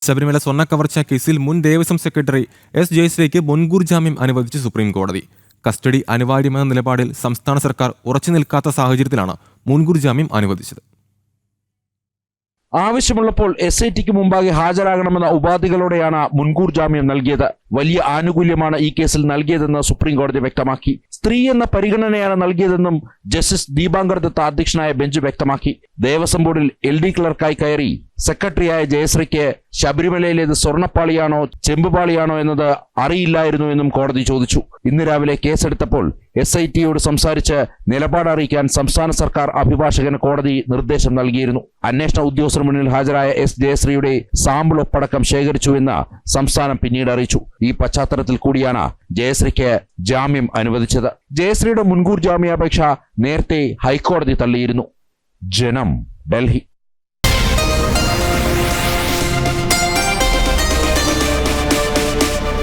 ശബരിമല സ്വർണ്ണക്കവർച്ച കേസിൽ മുൻ Devaswom secretary S ജയശ്രീക്ക് മുൻകൂർ ജാമ്യം അനുവദിച്ച് സുപ്രീം കോടതി. കസ്റ്റഡി അനിവാര്യമെന്ന നിലപാടിൽ സംസ്ഥാന സർക്കാർ ഉറച്ചു നിൽക്കാത്ത സാഹചര്യത്തിലാണ് മുൻകൂർ ജാമ്യം അനുവദിച്ചത്. ആവശ്യമുള്ളപ്പോൾ SITക്ക് മുമ്പാകെ ഹാജരാകണമെന്ന ഉപാധികളോടെയാണ് മുൻകൂർ ജാമ്യം നൽകിയത്. വലിയ ആനുകൂല്യമാണ് ഈ കേസിൽ നൽകിയതെന്ന് സുപ്രീം കോടതി വ്യക്തമാക്കി. സ്ത്രീ എന്ന പരിഗണനയാണ് നൽകിയതെന്നും ജസ്റ്റിസ് ദീപാങ്കർ ദത്ത അധ്യക്ഷനായ ബെഞ്ച് വ്യക്തമാക്കി. ദേവസ്വം ബോർഡിൽ LD ക്ലർക്കായി കയറി സെക്രട്ടറിയായ ജയശ്രീക്ക് ശബരിമലയിലേത് സ്വർണ്ണപ്പാളിയാണോ ചെമ്പുപാളിയാണോ എന്നത് അറിയില്ലായിരുന്നു എന്നും കോടതി ചോദിച്ചു. ഇന്ന് രാവിലെ കേസെടുത്തപ്പോൾ SITയോട് സംസാരിച്ച് നിലപാട് അറിയിക്കാൻ സംസ്ഥാന സർക്കാർ അഭിഭാഷകന് കോടതി നിർദ്ദേശം നൽകിയിരുന്നു. അന്വേഷണ ഉദ്യോഗസ്ഥർ മുന്നിൽ ഹാജരായ S ജയശ്രീയുടെ സാമ്പിൾ ഒപ്പടക്കം ശേഖരിച്ചുവെന്ന് സംസ്ഥാനം പിന്നീട് അറിയിച്ചു. ഈ പശ്ചാത്തലത്തിൽ കൂടിയാണ് ജയശ്രീക്ക് ജാമ്യം അനുവദിച്ചത്. ജയശ്രീയുടെ മുൻകൂർ ജാമ്യാപേക്ഷ നേരത്തെ ഹൈക്കോടതി തള്ളിയിരുന്നു. ജനം, ഡൽഹി.